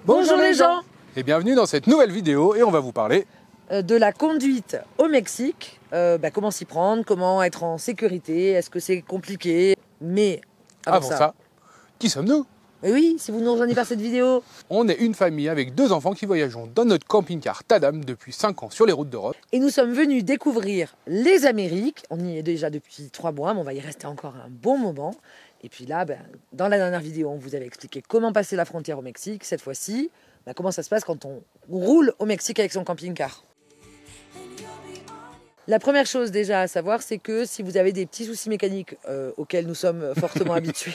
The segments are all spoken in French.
Bonjour les gens. Et bienvenue dans cette nouvelle vidéo et on va vous parler de la conduite au Mexique, comment s'y prendre, comment être en sécurité, est-ce que c'est compliqué, mais avant ça, qui sommes-nous? Et oui, si vous nous rejoignez par cette vidéo. On est une famille avec 2 enfants qui voyageons dans notre camping-car Tadam depuis 5 ans sur les routes d'Europe. Et nous sommes venus découvrir les Amériques. On y est déjà depuis 3 mois, mais on va y rester encore un bon moment. Et puis là, dans la dernière vidéo, on vous avait expliqué comment passer la frontière au Mexique. Cette fois-ci, comment ça se passe quand on roule au Mexique avec son camping-car. La première chose déjà à savoir, c'est que si vous avez des petits soucis mécaniques auxquels nous sommes fortement habitués.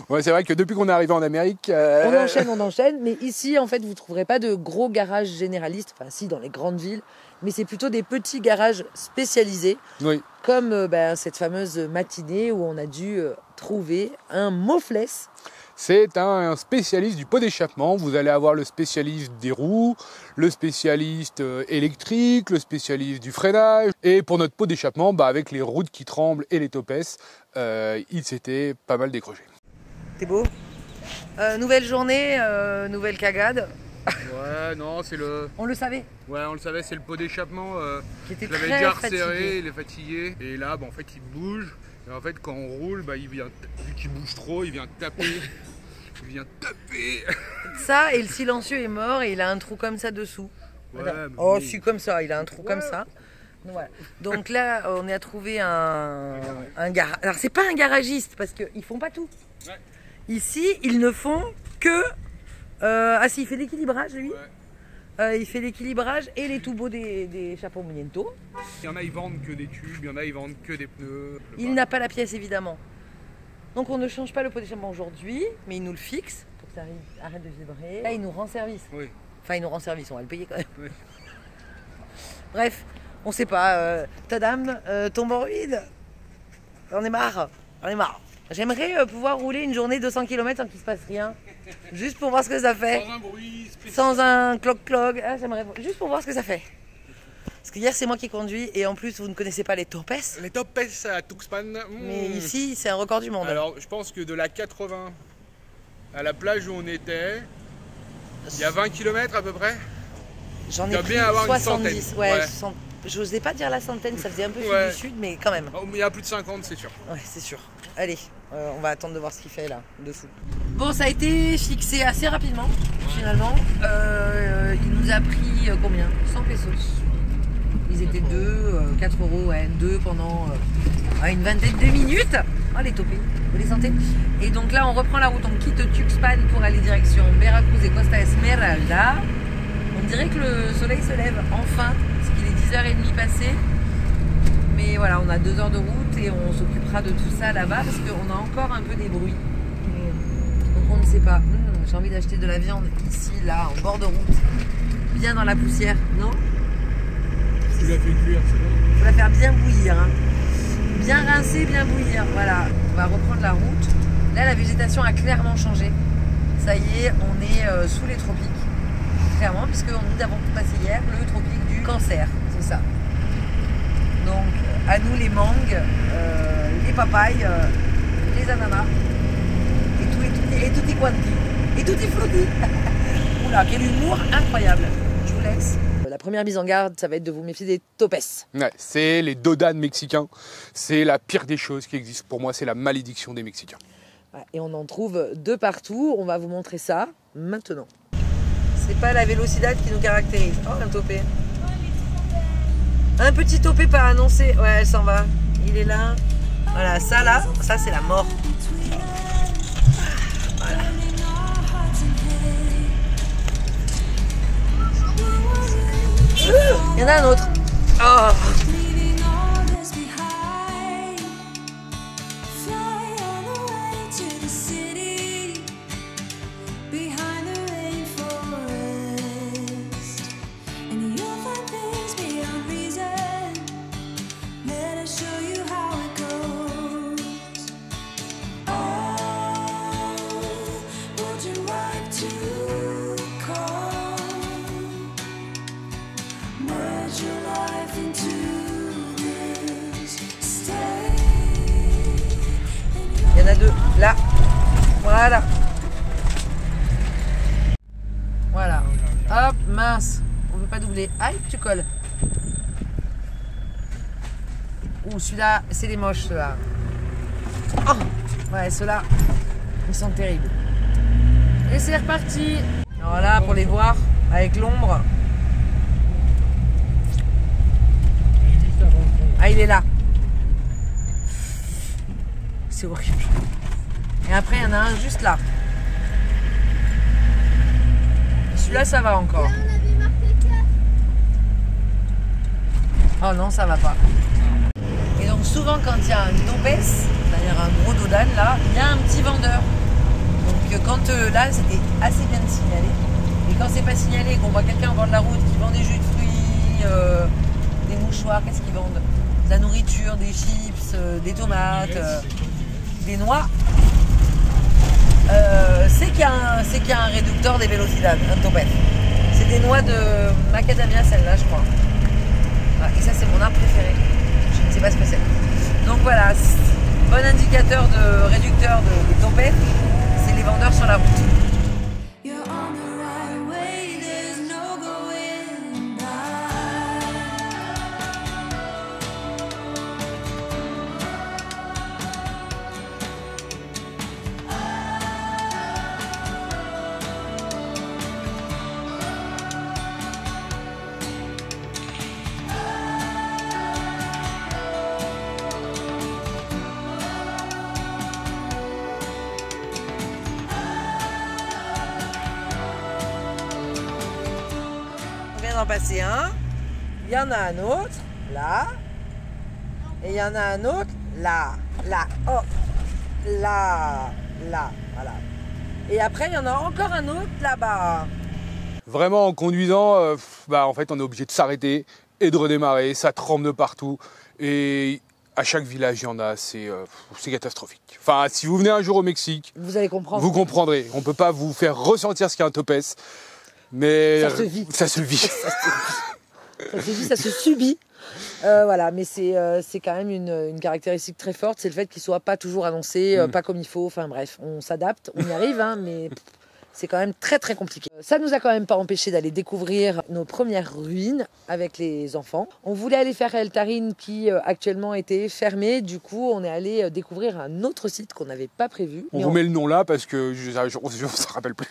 Ouais, c'est vrai que depuis qu'on est arrivé en Amérique... On enchaîne, mais ici, en fait, vous ne trouverez pas de gros garages généralistes, enfin si, dans les grandes villes, mais c'est plutôt des petits garages spécialisés, oui. Comme cette fameuse matinée où on a dû trouver un mofless. C'est un spécialiste du pot d'échappement. Vous allez avoir le spécialiste des roues, le spécialiste électrique, le spécialiste du freinage. Et pour notre pot d'échappement, avec les routes qui tremblent et les topes, il s'était pas mal décroché. T'es beau. Nouvelle journée, nouvelle cagade. Ouais, non, c'est le... On le savait. Ouais, on le savait, c'est le pot d'échappement. Qui était je l'avais très déjà fatigué. resserré, il est fatigué. Et là, en fait, il bouge. Et en fait, quand on roule, il vient, vu qu'il bouge trop, il vient taper. Il vient taper. Ça, et le silencieux est mort et il a un trou comme ça dessous. Ouais, oh, je suis comme ça, il a un trou comme ça. Voilà. Donc là, on a trouvé un garage. Alors, c'est pas un garagiste parce qu'ils font pas tout. Ouais. Ici, ils ne font que. Ah, si, il fait l'équilibrage, lui. Ouais. Il fait l'équilibrage et les tubos des chapeaux Miento. Il y en a, ils vendent que des tubes, il y en a, ils vendent que des pneus. Il n'a pas la pièce, évidemment. Donc, on ne change pas le pot d'échappement aujourd'hui, mais il nous le fixe pour que ça arrête de vibrer. Là, il nous rend service. Oui. Enfin, il nous rend service, on va le payer quand même. Oui. Bref, on sait pas. Tadam tombe en ruine. On est marre. J'aimerais pouvoir rouler une journée 200 km sans qu'il se passe rien. Juste pour voir ce que ça fait. Sans un bruit spécial. Sans un cloc-cloc. Ah, j'aimerais juste pour voir ce que ça fait. Parce que hier, c'est moi qui conduis et en plus, vous ne connaissez pas les topes. Les topes à Tuxpan. Mais ici, c'est un record du monde. Alors, je pense que de la 80 à la plage où on était, il y a 20 km à peu près. J'en ai pris 70. Ouais, j'osais pas dire la centaine, ça faisait un peu du sud, mais quand même. Il y a plus de 50, c'est sûr. Ouais, c'est sûr. Allez, on va attendre de voir ce qu'il fait là, dessous. Bon, ça a été fixé assez rapidement, finalement. Il nous a pris combien? 100 pesos. Ils étaient 4 euros, ouais, 2 pendant une vingtaine de minutes. Oh, les topés, vous les sentez? Et donc là, on reprend la route, on quitte Tuxpan pour aller direction Veracruz et Costa Esmeralda. On dirait que le soleil se lève enfin, parce qu'il est 10h30 passé. Mais voilà, on a 2 heures de route et on s'occupera de tout ça là-bas parce qu'on a encore un peu des bruits. Donc on ne sait pas. J'ai envie d'acheter de la viande ici, là, en bord de route. Bien dans la poussière, non? Tu l'as fait cuire, c'est bon. Il faut la faire bien bouillir. Hein. Bien rincer, bien bouillir. Voilà, on va reprendre la route. Là, la végétation a clairement changé. Ça y est, on est sous les tropiques. Clairement, puisque nous avons passé hier le tropique du Cancer, c'est ça. Donc, à nous les mangues, les papayes, les ananas, et tutti quanti, et tutti frutti. Oula, quel humour incroyable. Je vous laisse. La première mise en garde, ça va être de vous méfier des topes. Ouais, c'est les dodanes mexicains. C'est la pire des choses qui existent. Pour moi, c'est la malédiction des Mexicains. Ouais, et on en trouve de partout. On va vous montrer ça maintenant. C'est pas la Velocidad qui nous caractérise. Oh, un topé. Un petit topé pas annoncé. Ouais, elle s'en va. Il est là. Voilà, ça là, ça c'est la mort. Voilà. Il y en a un autre. Oh. Merge your life into Hop, mince. On ne peut pas doubler. Aïe, tu colles. Ouh, celui-là, c'est les moches, ceux-là. Oh, ouais, ceux-là, ils sont terribles. Et c'est reparti. Voilà, pour les voir, avec l'ombre. Ah, il est là. C'est horrible. Et après, il y en a un juste là. Celui-là, ça va encore. Oh non, ça va pas. Et donc souvent quand il y a un topes, c'est-à-dire un gros dodan là, il y a un petit vendeur. Donc quand là, c'était assez bien de signaler. Et quand c'est pas signalé, qu'on voit quelqu'un au bord de la route qui vend des jus de fruits, des mouchoirs, qu'est-ce qu'ils vendent? De la nourriture, des chips, des tomates, des noix. C'est qu'il y a un réducteur des vélocidables, un topes. C'est des noix de macadamia, celle-là, je crois. Et ça, c'est mon arbre préféré. Je ne sais pas ce que c'est. Donc voilà, bon indicateur de réducteur de topes, c'est les vendeurs sur la route. En passer un, il y en a un autre là, et il y en a un autre là, oh, là, voilà. Et après il y en a encore un autre là-bas. Vraiment en conduisant, en fait on est obligé de s'arrêter et de redémarrer, ça tremble de partout et à chaque village il y en a, c'est catastrophique. Enfin si vous venez un jour au Mexique, vous allez comprendre. Vous comprendrez, on ne peut pas vous faire ressentir ce qu'est un topes. Mais ça se vit. Ça se vit. Ça se subit. Voilà, mais c'est quand même une caractéristique très forte, c'est le fait qu'il soit pas toujours annoncé, pas comme il faut. Enfin bref, on s'adapte, on y arrive, hein, mais c'est quand même très très compliqué. Ça nous a quand même pas empêché d'aller découvrir nos premières ruines avec les enfants. On voulait aller faire El Tarin qui actuellement était fermé. Du coup, on est allé découvrir un autre site qu'on n'avait pas prévu. On vous met le nom là parce que je ne me rappelle plus.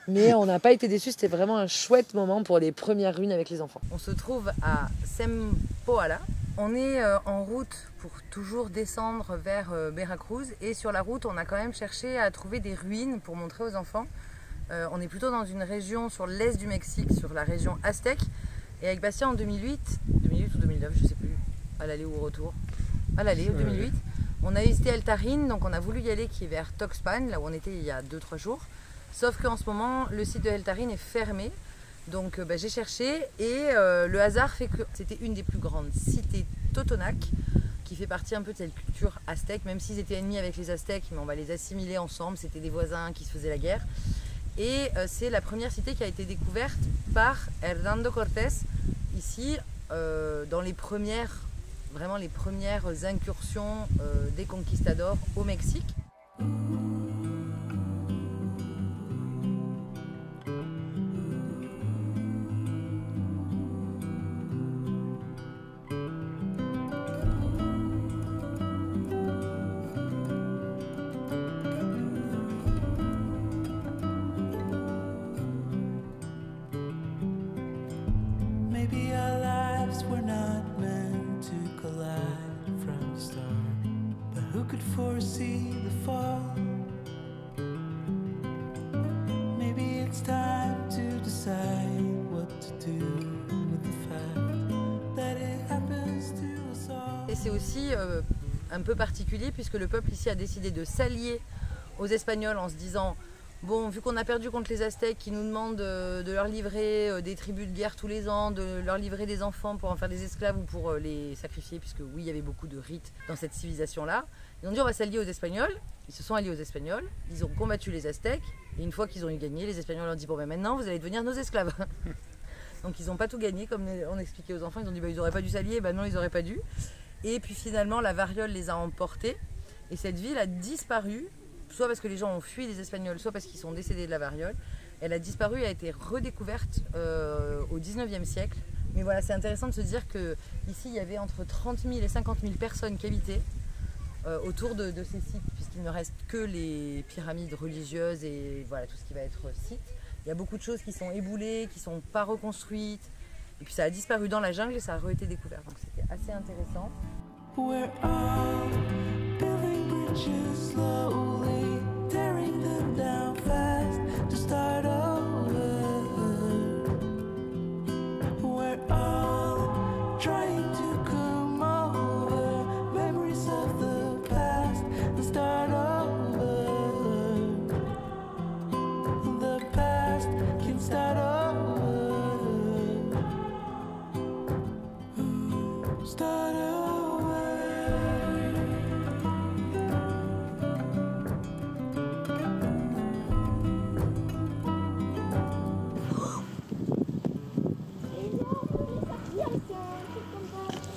Mais on n'a pas été déçus, c'était vraiment un chouette moment pour les premières ruines avec les enfants. On se trouve à Sempoala. On est en route pour toujours descendre vers Veracruz. Et sur la route, on a quand même cherché à trouver des ruines pour montrer aux enfants. On est plutôt dans une région sur l'est du Mexique, sur la région aztèque. Et avec Bastien en 2008 ou 2009, je ne sais plus, à l'aller ou au retour. À l'aller, en 2008. On a visité El Tarin, donc on a voulu y aller qui est vers Tuxpan, là où on était il y a 2-3 jours. Sauf qu'en ce moment, le site de El Tarin est fermé. Donc j'ai cherché et le hasard fait que c'était une des plus grandes cités Totonac, qui fait partie un peu de cette culture aztèque, même s'ils étaient ennemis avec les Aztèques, mais on va les assimiler ensemble, c'était des voisins qui se faisaient la guerre. Et c'est la première cité qui a été découverte par Hernando Cortés, ici, dans les premières incursions des conquistadors au Mexique. Foresee the fall. Maybe it's time to decide what to do with the fact that it happens to us all. Et c'est aussi un peu particulier puisque le peuple ici a décidé de s'allier aux Espagnols en se disant bon, vu qu'on a perdu contre les Aztèques qui nous demandent de leur livrer des tribus de guerre tous les ans, de leur livrer des enfants pour en faire des esclaves ou pour les sacrifier, puisque oui, il y avait beaucoup de rites dans cette civilisation-là. Ils ont dit on va s'allier aux Espagnols. Ils se sont alliés aux Espagnols, ils ont combattu les Aztèques et une fois qu'ils ont eu gagné, les Espagnols ont dit bon ben maintenant vous allez devenir nos esclaves. Donc ils n'ont pas tout gagné comme on expliquait aux enfants, ils ont dit bah, ils n'auraient pas dû s'allier, ben non ils n'auraient pas dû. Et puis finalement la variole les a emportés et cette ville a disparu, soit parce que les gens ont fui les Espagnols, soit parce qu'ils sont décédés de la variole. Elle a disparu et a été redécouverte au 19e siècle. Mais voilà, c'est intéressant de se dire qu'ici, il y avait entre 30 000 et 50 000 personnes qui habitaient autour de ces sites, puisqu'il ne reste que les pyramides religieuses et voilà, tout ce qui va être site. Il y a beaucoup de choses qui sont éboulées, qui ne sont pas reconstruites. Et puis ça a disparu dans la jungle et ça a re-été découvert. Donc c'était assez intéressant. We're all building bridges slowly, tearing them down fast to start over. We're all trying to come over memories of the past and start over. The past can start over. Start over.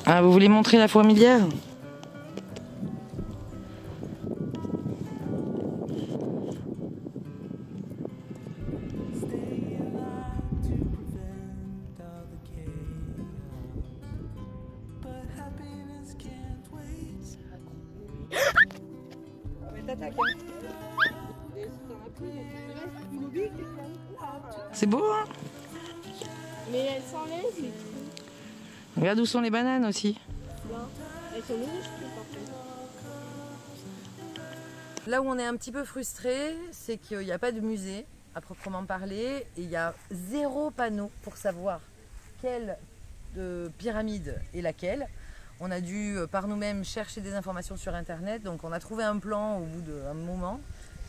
Ah, vous voulez montrer la fourmilière? C'est beau, hein? Mais elles s'enlèvent. Regarde où sont les bananes aussi. Elles sont minuscules par contre. Là où on est un petit peu frustré, c'est qu'il n'y a pas de musée à proprement parler et il y a 0 panneau pour savoir quelle pyramide est laquelle. On a dû par nous-mêmes chercher des informations sur internet, donc on a trouvé un plan au bout d'un moment,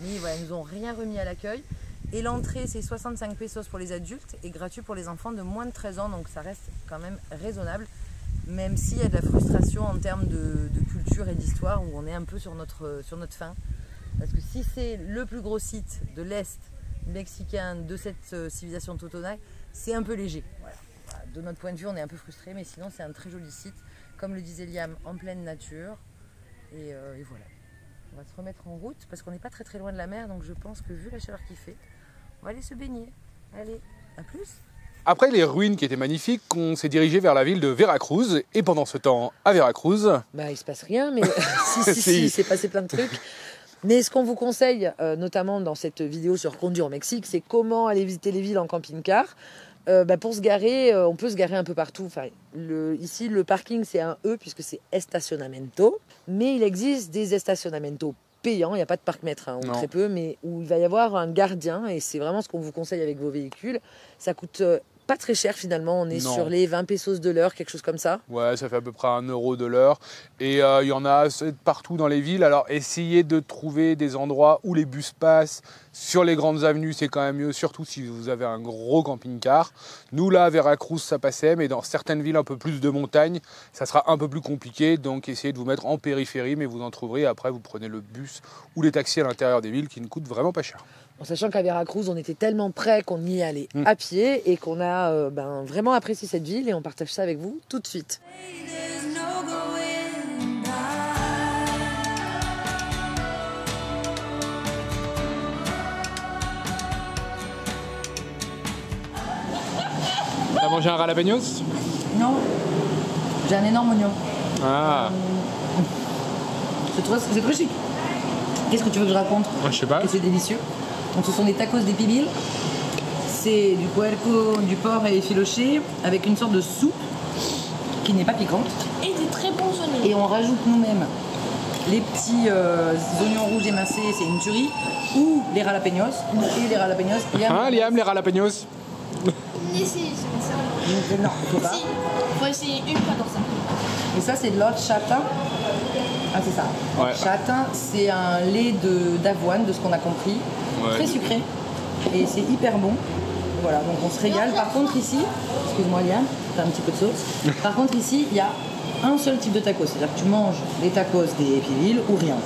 mais voilà, ils nous ont rien remis à l'accueil. Et l'entrée, c'est 65 pesos pour les adultes et gratuit pour les enfants de moins de 13 ans, donc ça reste quand même raisonnable, même s'il y a de la frustration en termes de culture et d'histoire, où on est un peu sur notre faim. Parce que si c'est le plus gros site de l'Est mexicain de cette civilisation totonac, c'est un peu léger. Voilà. De notre point de vue, on est un peu frustré, mais sinon c'est un très joli site, comme le disait Liam, en pleine nature. Et voilà. On va se remettre en route parce qu'on n'est pas très très loin de la mer, donc je pense que vu la chaleur qu'il fait, on va aller se baigner. Allez, à plus. Après les ruines qui étaient magnifiques, on s'est dirigé vers la ville de Veracruz. Et pendant ce temps, à Veracruz... Bah, il se passe rien, mais si, il s'est passé plein de trucs. Mais ce qu'on vous conseille, notamment dans cette vidéo sur Conduire au Mexique, c'est comment aller visiter les villes en camping-car. Pour se garer, on peut se garer un peu partout. Enfin, ici, le parking, c'est un E puisque c'est estacionamento. Mais il existe des estacionamentos payants. Il n'y a pas de parc-mètre, ou très peu, mais où il va y avoir un gardien. Et c'est vraiment ce qu'on vous conseille avec vos véhicules. Ça coûte pas très cher finalement. On est sur les 20 pesos de l'heure, quelque chose comme ça. Ouais, ça fait à peu près 1 euro de l'heure. Et il y en a partout dans les villes. Alors essayez de trouver des endroits où les bus passent. Sur les grandes avenues, c'est quand même mieux, surtout si vous avez un gros camping-car. Nous, là, à Veracruz, ça passait, mais dans certaines villes un peu plus de montagne, ça sera un peu plus compliqué. Donc, essayez de vous mettre en périphérie, mais vous en trouverez. Après, vous prenez le bus ou les taxis à l'intérieur des villes qui ne coûtent vraiment pas cher. En sachant qu'à Veracruz, on était tellement près qu'on y allait à pied et qu'on a vraiment apprécié cette ville et on partage ça avec vous tout de suite. T'as mangé un jalapeños? Non, j'ai un énorme oignon. Ah. C'est trop chic. Qu'est-ce que tu veux que je raconte? Moi, je sais pas. Et c'est délicieux. Donc ce sont des tacos de pibil. C'est du puerco, du porc effiloché avec une sorte de soupe qui n'est pas piquante. Et des très bons oignons. Et on rajoute nous-mêmes les petits oignons rouges émincés, c'est une tuerie, ou les jalapeños. Et les jalapeños. Liam, les jalapeños? Mais si, Non, il faut pas. si. Faut essayer une fois dans ça. Et ça, c'est de l'horchata. Ah, c'est ça. Ouais. Horchata, c'est un lait d'avoine, de ce qu'on a compris. Ouais. Très sucré. Et c'est hyper bon. Voilà, donc on se régale. Par contre, ici, excuse-moi Liam, t'as un petit peu de sauce. Par contre, ici, il y a un seul type de tacos. C'est-à-dire que tu manges des tacos des pibil ou rien.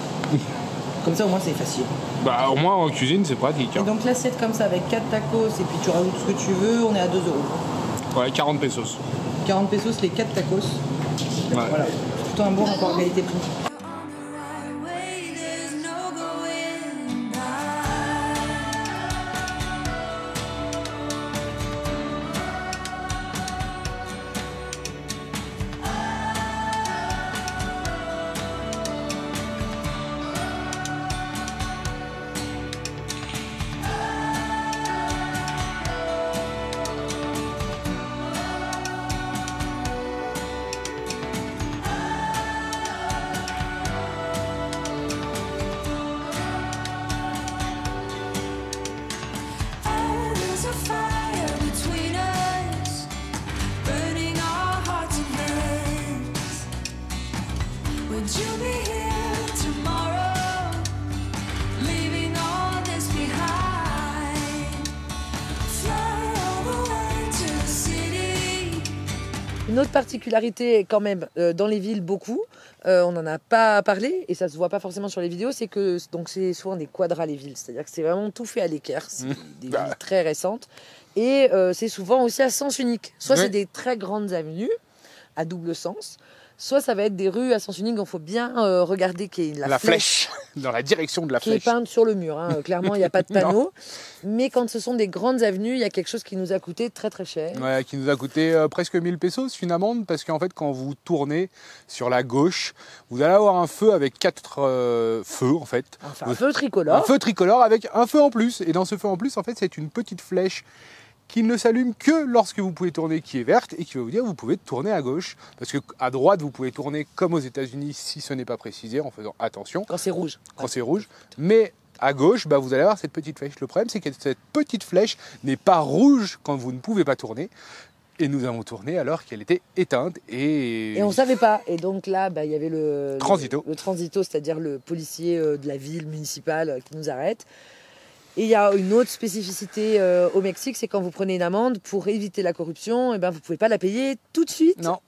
Comme ça, au moins, c'est facile. Bah, au moins en cuisine, c'est pratique. Et donc, l'assiette comme ça, avec 4 tacos, et puis tu rajoutes ce que tu veux, on est à 2 euros. Ouais, 40 pesos. 40 pesos, les 4 tacos. Ouais. Voilà, plutôt un bon rapport qualité-prix. Une autre particularité quand même dans les villes beaucoup, on n'en a pas parlé et ça se voit pas forcément sur les vidéos, c'est que donc c'est souvent des quadras les villes, c'est-à-dire que c'est vraiment tout fait à l'équerre, c'est des villes très récentes et c'est souvent aussi à sens unique. Soit c'est des très grandes avenues à double sens, soit ça va être des rues à sens unique, donc il faut bien regarder qu'il y ait la flèche dans la direction de la qui flèche. est peinte sur le mur. Hein. Clairement, il n'y a pas de panneau. Mais quand ce sont des grandes avenues, il y a quelque chose qui nous a coûté très très cher. Ouais, qui nous a coûté presque 1000 pesos, une amende, parce qu'en fait, quand vous tournez sur la gauche, vous allez avoir un feu avec 4 feux, en fait. Enfin, un feu tricolore. Un feu tricolore avec un feu en plus. Et dans ce feu en plus, en fait, c'est une petite flèche qui ne s'allume que lorsque vous pouvez tourner, qui est verte, et qui va vous dire que vous pouvez tourner à gauche. Parce qu'à droite, vous pouvez tourner comme aux États-Unis, si ce n'est pas précisé, en faisant attention. Quand c'est rouge. Quand c'est rouge. Mais à gauche, vous allez avoir cette petite flèche. Le problème, c'est que cette petite flèche n'est pas rouge quand vous ne pouvez pas tourner. Et nous avons tourné alors qu'elle était éteinte. Et on ne savait pas. Et donc là, il y avait le transito, c'est-à-dire le policier de la ville municipale qui nous arrête. Et il y a une autre spécificité au Mexique, c'est quand vous prenez une amende, pour éviter la corruption, vous ne pouvez pas la payer tout de suite. Non.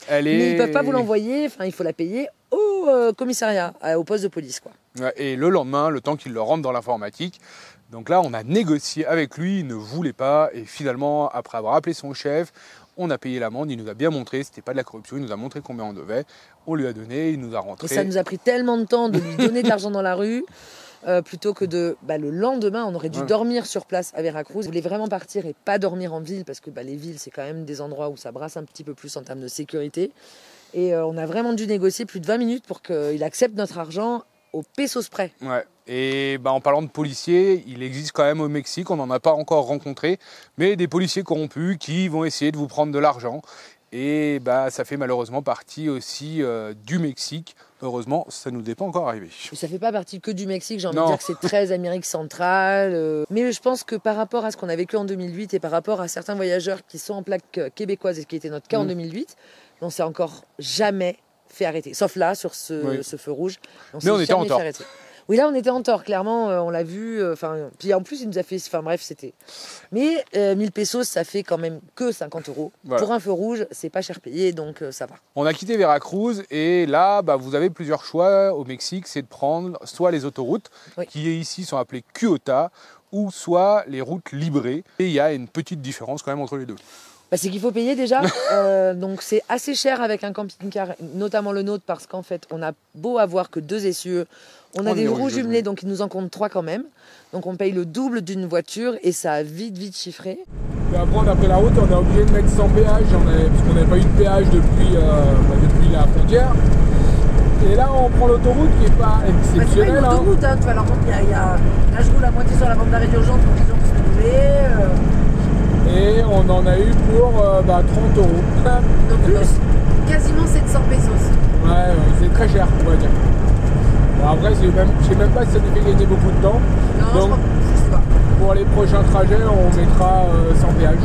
Mais ils ne peuvent pas vous l'envoyer, il faut la payer au commissariat, au poste de police. Quoi. Ouais, et le lendemain, le temps qu'il le rentre dans l'informatique. Donc là, on a négocié avec lui, il ne voulait pas. Et finalement, après avoir appelé son chef, on a payé l'amende, il nous a bien montré, c'était pas de la corruption, il nous a montré combien on devait. On lui a donné, il nous a rentré. Et ça nous a pris tellement de temps de lui donner de l'argent dans la rue. Plutôt que le lendemain, on aurait dû dormir sur place à Veracruz. On voulait vraiment partir et pas dormir en ville parce que les villes, c'est quand même des endroits où ça brasse un petit peu plus en termes de sécurité. Et on a vraiment dû négocier plus de 20 minutes pour qu'il accepte notre argent au pesos près. Ouais. Et en parlant de policiers, il existe quand même au Mexique, on n'en a pas encore rencontré, mais des policiers corrompus qui vont essayer de vous prendre de l'argent. Et ça fait malheureusement partie aussi du Mexique. Heureusement, ça nous est pas encore arrivé. Ça fait pas partie que du Mexique, j'ai envie de dire que c'est très Amérique centrale. Mais je pense que par rapport à ce qu'on a vécu en 2008 et par rapport à certains voyageurs qui sont en plaque québécoise, et ce qui était notre cas en 2008, on s'est encore jamais fait arrêter. Sauf là, sur ce feu rouge. Mais on était en tort. Oui, là, on était en tort, clairement, on l'a vu. Puis en plus, il nous a fait... c'était... Mais 1000 pesos, ça fait quand même que 50 €. Voilà. Pour un feu rouge, c'est pas cher payé, donc ça va. On a quitté Veracruz et là, vous avez plusieurs choix au Mexique. C'est de prendre soit les autoroutes, qui ici sont appelées Cuota, ou soit les routes librées. Et il y a une petite différence quand même entre les deux. C'est qu'il faut payer déjà, donc c'est assez cher avec un camping-car, notamment le nôtre, parce qu'en fait, on a beau avoir que 2 essieux, on a des roues jumelées, donc il nous en compte 3 quand même. Donc on paye le double d'une voiture et ça a vite chiffré. Et après, on a pris la route, on est obligé de mettre 100 péage, parce qu'on n'avait pas eu de péage depuis la frontière. Et là, on prend l'autoroute qui n'est pas exceptionnelle. C'est pas une autoroute, hein. Là, je roule à moitié sur la bande d'arrêt d'urgence pour qu'ils ont pu se doubler. Et on en a eu pour 30 €. Donc plus, quasiment 700 pesos. Ouais, c'est très cher, on va dire. Bon, après, je sais même pas si ça nous fait gagner beaucoup de temps. Non, donc, je sais pas. Pour les prochains trajets, on mettra sans péage.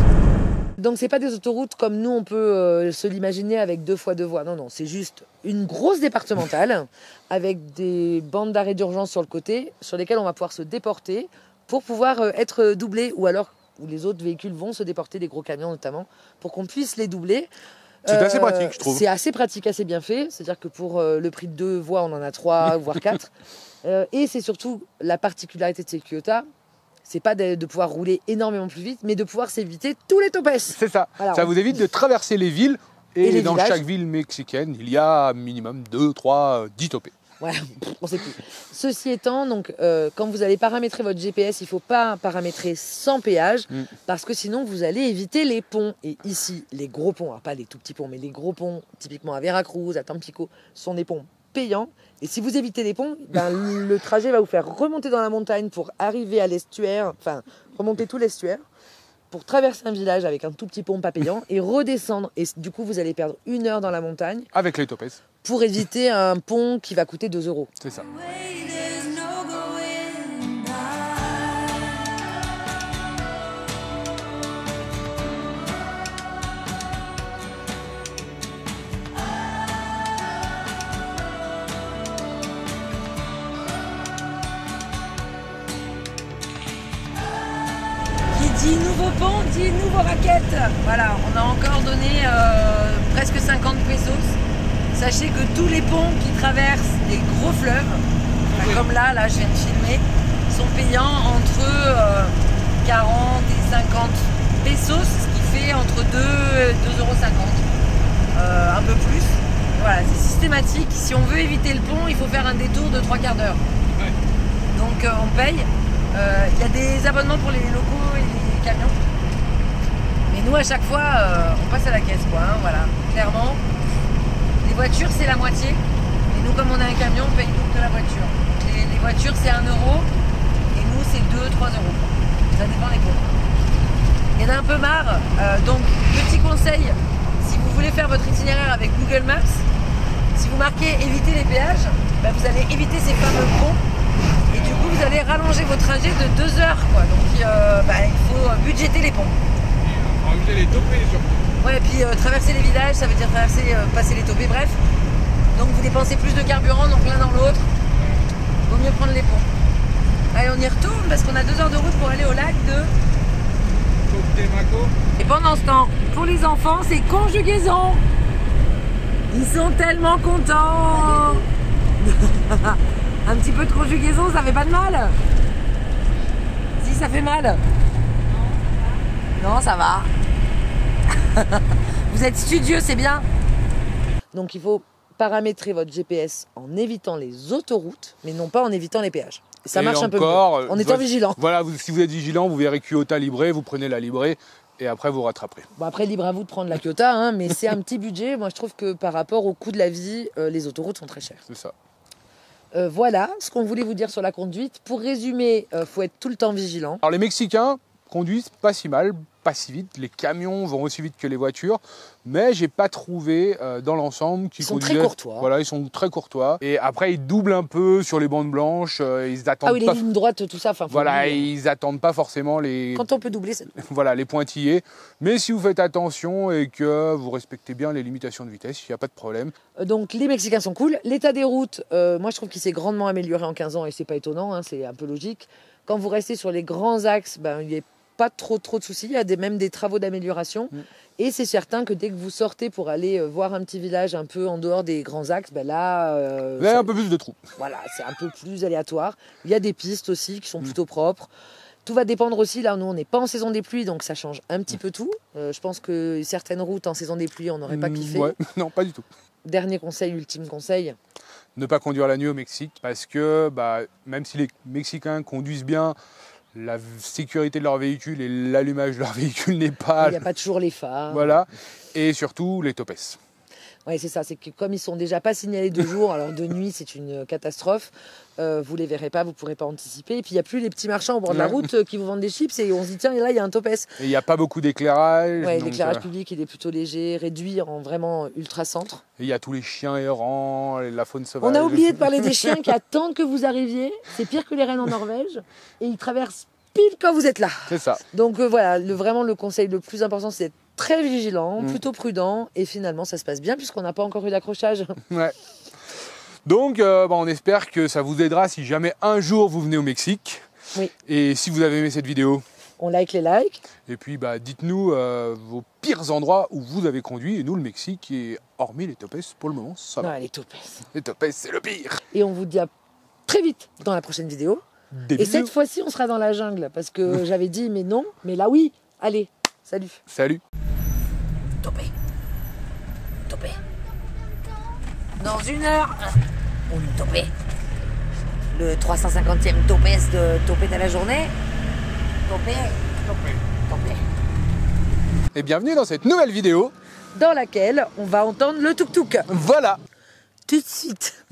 Donc c'est pas des autoroutes comme nous on peut se l'imaginer avec 2 fois 2 voies. Non, c'est juste une grosse départementale avec des bandes d'arrêt d'urgence sur le côté sur lesquelles on va pouvoir se déporter pour pouvoir être doublé ou alors où les autres véhicules vont se déporter, des gros camions notamment, pour qu'on puisse les doubler. C'est assez pratique, je trouve. C'est assez pratique, assez bien fait. C'est-à-dire que pour le prix de 2 voies, on en a 3, voire 4. Et c'est surtout la particularité de ces Cuota, c'est pas de pouvoir rouler énormément plus vite, mais de pouvoir s'éviter tous les topes. C'est ça. Alors, ça vous évite de traverser les villes. Et dans chaque ville mexicaine, il y a minimum 2, 3, 10 topés. Voilà, on sait plus. Ceci étant, donc, quand vous allez paramétrer votre GPS, il ne faut pas paramétrer sans péage, parce que sinon vous allez éviter les ponts. Et ici, les gros ponts, alors pas les tout petits ponts, mais les gros ponts, typiquement à Veracruz, à Tampico, sont des ponts payants. Et si vous évitez les ponts, le trajet va vous faire remonter dans la montagne pour arriver à l'estuaire, enfin remonter tout l'estuaire, pour traverser un village avec un tout petit pont pas payant et redescendre. Et du coup, vous allez perdre 1 heure dans la montagne. Avec les topes. Pour éviter un pont qui va coûter 2 €. C'est ça. Qui dit nouveau pont, dit nouveau vos raquettes. Voilà, on a encore donné presque 50 pesos. Sachez que tous les ponts qui traversent les gros fleuves, comme là je viens de filmer, sont payants entre 40 et 50 pesos, ce qui fait entre 2 et 2,50 €, un peu plus. Voilà, c'est systématique. Si on veut éviter le pont, il faut faire un détour de 3/4 d'heure. Ouais. Donc on paye. Il y a des abonnements pour les locaux et les camions. Mais nous, à chaque fois, on passe à la caisse, quoi. Hein, voilà, clairement. Les voitures, c'est la moitié. Et nous, comme on a un camion, on paye le double de la voiture. Les voitures, c'est 1 €. Et nous, c'est 2-3 €. Ça dépend des pots. Il y en a un peu marre. Donc, petit conseil, si vous voulez faire votre itinéraire avec Google Maps, si vous marquez éviter les péages, bah, vous allez éviter ces fameux ponts. Et du coup, vous allez rallonger vos trajets de 2 heures, quoi. Donc, il faut budgéter les ponts. On va rajouter les topés surtout. Ouais, et puis traverser les villages, ça veut dire passer les topés, bref. Donc, vous dépensez plus de carburant, donc l'un dans l'autre. Vaut mieux prendre les ponts. Allez, on y retourne parce qu'on a 2 heures de route pour aller au lac de Temaco. Et pendant ce temps, pour les enfants, c'est conjugaison. Ils sont tellement contents. Un petit peu de conjugaison, ça fait pas de mal. Si, ça fait mal. Non, ça va. Vous êtes studieux, c'est bien. Donc il faut paramétrer votre GPS en évitant les autoroutes, mais non pas en évitant les péages. Ça marche un peu mieux, en étant vigilant. Voilà, si vous êtes vigilant, vous verrez Kyoto libré, vous prenez la librée et après vous rattraperez. Bon, après, libre à vous de prendre la Kyoto, hein, mais c'est un petit budget. Moi, je trouve que par rapport au coût de la vie, les autoroutes sont très chères. C'est ça. Voilà ce qu'on voulait vous dire sur la conduite. Pour résumer, faut être tout le temps vigilant. Alors les Mexicains conduisent pas si mal, pas si vite. Les camions vont aussi vite que les voitures, mais j'ai pas trouvé dans l'ensemble qu'ils conduisaient. Ils sont très courtois. Voilà, ils sont très courtois. Et après ils doublent un peu sur les bandes blanches. Ils attendent Ah oui, les pas. lignes droites, tout ça. Voilà, ils attendent pas forcément les. Quand on peut doubler, c'est. Voilà, les pointillés. Mais si vous faites attention et que vous respectez bien les limitations de vitesse, il n'y a pas de problème. Donc les Mexicains sont cool. L'état des routes, moi je trouve qu'il s'est grandement amélioré en 15 ans et c'est pas étonnant, hein, c'est un peu logique. Quand vous restez sur les grands axes, il n'y a pas trop de soucis. Il y a même des travaux d'amélioration. Et c'est certain que dès que vous sortez pour aller voir un petit village un peu en dehors des grands axes, là... il y a un peu plus de trous. Voilà, c'est un peu plus aléatoire. Il y a des pistes aussi qui sont plutôt propres. Tout va dépendre aussi, là, nous, on n'est pas en saison des pluies, donc ça change un petit peu tout. Je pense que certaines routes en saison des pluies, on n'aurait pas kiffé. Ouais. Non, pas du tout. Dernier conseil, ultime conseil. Ne pas conduire la nuit au Mexique, parce que même si les Mexicains conduisent bien, la sécurité de leur véhicule et l'allumage de leur véhicule n'est pas... Il n'y a pas toujours les phares. Voilà. Et surtout, les topes. Oui, c'est ça. C'est que comme ils sont déjà pas signalés de jour, alors de nuit, c'est une catastrophe. Vous les verrez pas, vous pourrez pas anticiper. Et puis, il n'y a plus les petits marchands au bord de la route qui vous vendent des chips et on se dit, tiens, là, il y a un topes. Et il n'y a pas beaucoup d'éclairage. Oui, l'éclairage public, il est plutôt léger, réduit en vraiment ultra-centre. Et il y a tous les chiens errants, la faune sauvage. On a oublié de parler des chiens qui attendent que vous arriviez. C'est pire que les rennes en Norvège. Et ils traversent pile quand vous êtes là. C'est ça. Donc voilà, vraiment le conseil le plus important, c'est d'être très vigilant, plutôt prudent. Et finalement, ça se passe bien puisqu'on n'a pas encore eu d'accrochage. Ouais. Donc, on espère que ça vous aidera si jamais un jour vous venez au Mexique. Oui. Et si vous avez aimé cette vidéo, on like les likes. Et puis, dites-nous vos pires endroits où vous avez conduit. Et nous, le Mexique, et hormis les topes, pour le moment, ça va. Ouais, les topes. Les topes, c'est le pire. Et on vous dit à très vite dans la prochaine vidéo. Et cette fois-ci, on sera dans la jungle. Parce que j'avais dit, mais non. Mais là, oui. Allez, salut. Salut. Topé. Topé. Dans 1 heure, on est topé. Le 350e topé de topé de la journée. Topé. Topé. Topé. Et bienvenue dans cette nouvelle vidéo. Dans laquelle on va entendre le tuk-tuk. Voilà. Tout de suite.